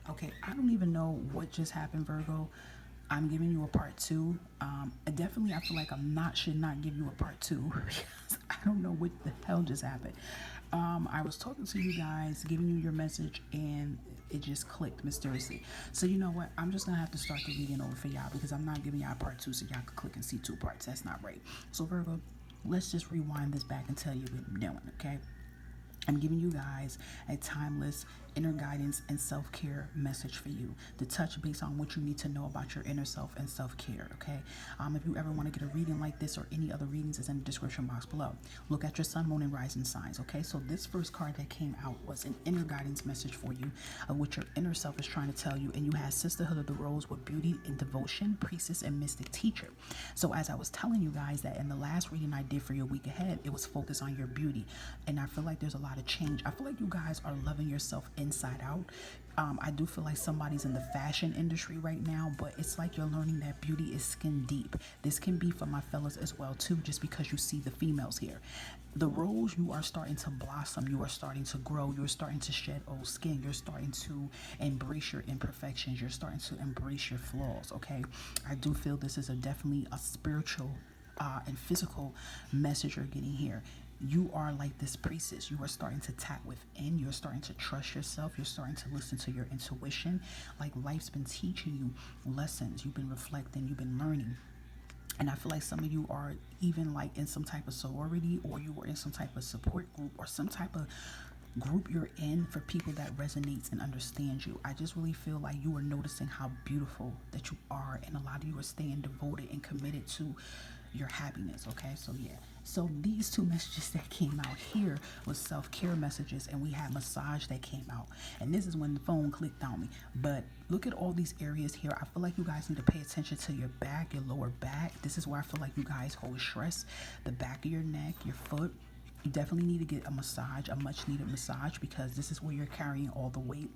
Okay, I don't even know what just happened, Virgo. I'm giving you a part two. Definitely, I feel like should not give you a part two because I don't know what the hell just happened. I was talking to you guys, giving you your message, and it just clicked mysteriously. So you know what? I'm just gonna have to start the reading over for y'all because I'm not giving y'all part two, so y'all can click and see two parts. That's not right. So Virgo, let's just rewind this back and tell you what I'm doing. Okay. I'm giving you guys a timeless inner guidance and self-care message for you to touch base on what you need to know about your inner self and self-care. Okay. If you ever want to get a reading like this or any other readings, is in the description box below. Look at your sun, moon, and rising signs. Okay. So this first card that came out was an inner guidance message for you of what your inner self is trying to tell you, and you had Sisterhood of the Rose with beauty and devotion, priestess, and mystic teacher. So as I was telling you guys that in the last reading I did for your week ahead, it was focused on your beauty, and I feel like there's a lot of change. I feel like you guys are loving yourself inside out. I do feel like somebody's in the fashion industry right now, but it's like you're learning that beauty is skin deep. This can be for my fellas as well too, just because you see the females here. The rose, you are starting to blossom, you are starting to grow, you're starting to shed old skin, you're starting to embrace your imperfections, you're starting to embrace your flaws. Okay, I do feel this is definitely a spiritual and physical message you're getting here. You are like this priestess. You are starting to tap within. You're starting to trust yourself. You're starting to listen to your intuition. Like life's been teaching you lessons. You've been reflecting. You've been learning. And I feel like some of you are even like in some type of sorority, or you are in some type of support group, or some type of group you're in for people that resonates and understands you. I just really feel like you are noticing how beautiful that you are, and a lot of you are staying devoted and committed to your happiness. Okay, so yeah. So these two messages that came out here was self-care messages, and we had massage that came out. And this is when the phone clicked on me. But look at all these areas here. I feel like you guys need to pay attention to your back, your lower back. This is where I feel like you guys hold stress. The back of your neck, your foot. You definitely need to get a massage, a much needed massage, because this is where you're carrying all the weight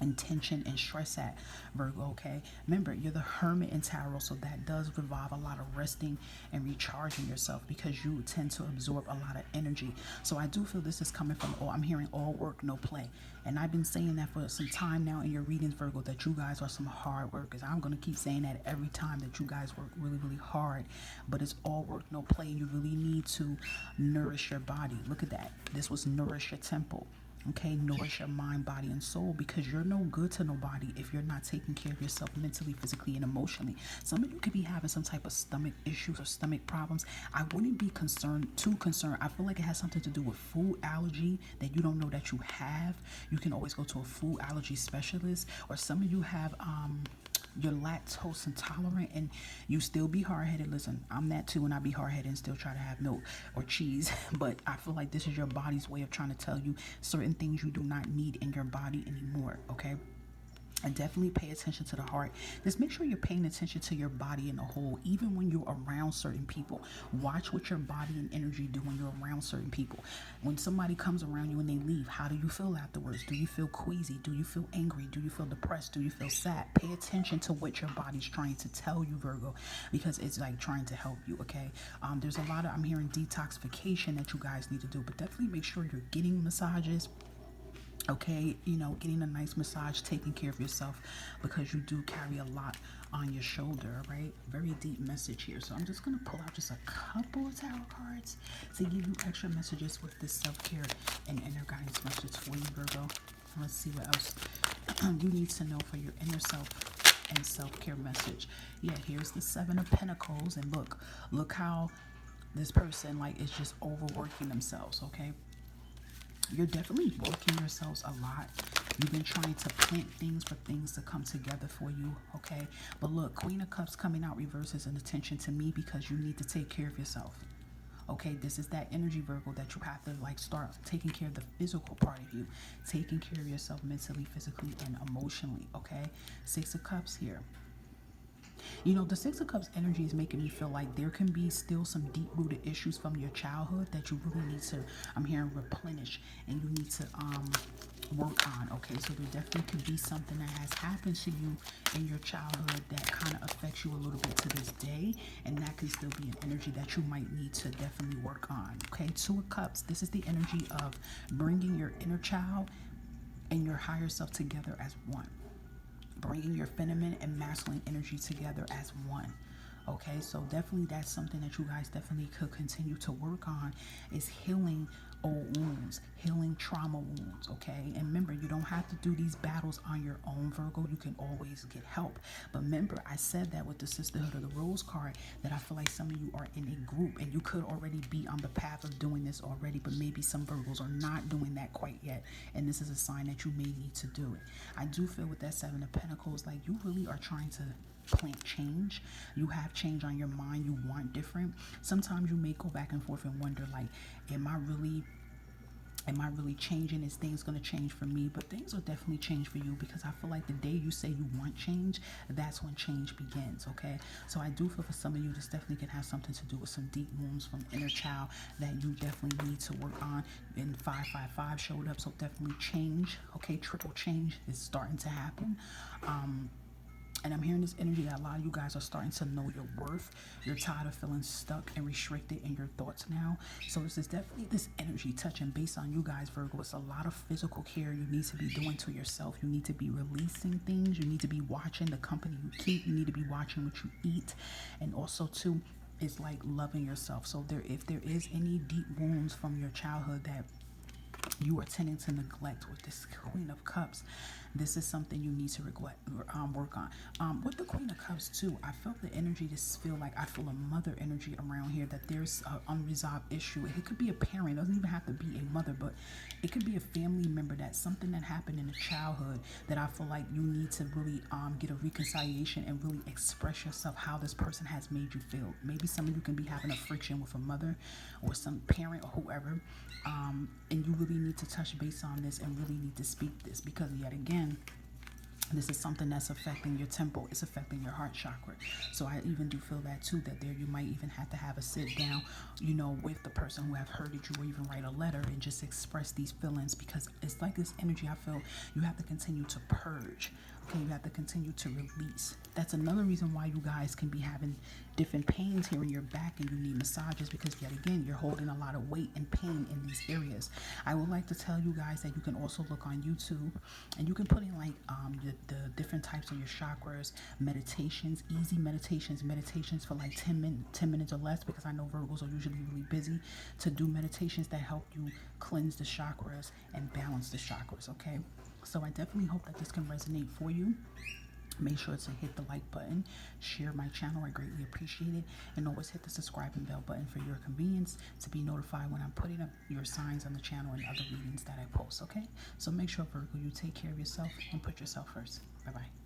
and tension and stress at, Virgo. Okay, remember, you're the hermit in tarot, so that does revolve a lot of resting and recharging yourself, because you tend to absorb a lot of energy. So I do feel this is coming from, I'm hearing all work no play, and I've been saying that for some time now in your readings, Virgo, that you guys are some hard workers. I'm going to keep saying that every time, that you guys work really, really hard, but it's all work no play. You really need to nourish your body. Look at that. This was nourish your temple. Okay, nourish your mind, body, and soul, because you're no good to nobody if you're not taking care of yourself mentally, physically, and emotionally. Some of you could be having some type of stomach issues or stomach problems. I wouldn't be too concerned. I feel like it has something to do with food allergy that you don't know that you have. You can always go to a food allergy specialist. Or some of you have you're lactose intolerant and you still be hard-headed. Listen, I'm that too, and I be hard-headed and still try to have milk or cheese. But I feel like this is your body's way of trying to tell you certain things you do not need in your body anymore. Okay, and definitely pay attention to the heart. Just make sure you're paying attention to your body in a whole, even when you're around certain people. Watch what your body and energy do when you're around certain people. When somebody comes around you and they leave, how do you feel afterwards? Do you feel queasy? Do you feel angry? Do you feel depressed? Do you feel sad? Pay attention to what your body's trying to tell you, Virgo, because it's like trying to help you. Okay, there's a lot of, I'm hearing detoxification that you guys need to do, but definitely make sure you're getting massages. Okay, getting a nice massage, taking care of yourself, because you do carry a lot on your shoulder. Right, very deep message here. So I'm just going to pull out just a couple of tarot cards to give you extra messages with this self-care and inner guidance message for you, Virgo. Let's see what else you need to know for your inner self and self-care message. Yeah, here's the Seven of Pentacles, and look how this person like is just overworking themselves. Okay, you're definitely working yourselves a lot. You've been trying to plant things for things to come together for you. Okay, but look, Queen of Cups coming out reverses an attention to me, because you need to take care of yourself. Okay, this is that energy, Virgo, that you have to like start taking care of the physical part of you, taking care of yourself mentally, physically, and emotionally. Okay, Six of Cups here. The Six of Cups energy is making me feel like there can be still some deep-rooted issues from your childhood that you really need to, I'm hearing, replenish, and you need to work on. Okay, so there definitely could be something that has happened to you in your childhood that kind of affects you a little bit to this day, and that can still be an energy that you might need to definitely work on. Okay, Two of Cups, this is the energy of bringing your inner child and your higher self together as one, bringing your feminine and masculine energy together as one. Okay, so definitely that's something that you guys definitely could continue to work on, is healing old wounds, healing trauma wounds. Okay, and remember, you don't have to do these battles on your own, Virgo. You can always get help. But remember, I said that with the Sisterhood of the Rose card, that I feel like some of you are in a group and you could already be on the path of doing this already, but maybe some Virgos are not doing that quite yet, and this is a sign that you may need to do it. I do feel with that Seven of Pentacles, like you really are trying to plant change. You have change on your mind. You want different. Sometimes you may go back and forth and wonder, like, am I really changing? Is things going to change for me? But things will definitely change for you, because I feel like the day you say you want change, that's when change begins. Okay, so I do feel for some of you this definitely can have something to do with some deep wounds from inner child that you definitely need to work on. And 555 showed up, so definitely change. Okay, triple change is starting to happen. And I'm hearing this energy that a lot of you guys are starting to know your worth. You're tired of feeling stuck and restricted in your thoughts now. So this is definitely this energy touching base on you guys, Virgo. It's a lot of physical care you need to be doing to yourself. You need to be releasing things. You need to be watching the company you keep. You need to be watching what you eat. And also, too, it's like loving yourself. So if there is any deep wounds from your childhood that you are tending to neglect with this Queen of Cups, this is something you need to work on. With the Queen of Cups too, I felt the energy, just feel like I feel a mother energy around here, that there's an unresolved issue. It could be a parent, it doesn't even have to be a mother, but it could be a family member, that's something that happened in the childhood that I feel like you need to really get a reconciliation and really express yourself, how this person has made you feel. Maybe some of you can be having a friction with a mother or some parent or whoever, and you really need to touch base on this and really need to speak this, because yet again, this is something that's affecting your temple. It's affecting your heart chakra. So I even do feel that too, that there you might even have to have a sit down, with the person who have hurted you, or even write a letter and just express these feelings, because it's like this energy, I feel you have to continue to purge. Okay, you have to continue to release. That's another reason why you guys can be having different pains here in your back and you need massages, because yet again, you're holding a lot of weight and pain in these areas. I would like to tell you guys that you can also look on YouTube and you can put in like the different types of your chakras, meditations, easy meditations for like 10 minutes or less, because I know Virgos are usually really busy, to do meditations that help you cleanse the chakras and balance the chakras. Okay, so I definitely hope that this can resonate for you. Make sure to hit the like button, share my channel, I greatly appreciate it, and always hit the subscribe and bell button for your convenience to be notified when I'm putting up your signs on the channel and other readings that I post. Okay, so make sure, Virgo, you take care of yourself and put yourself first. Bye bye.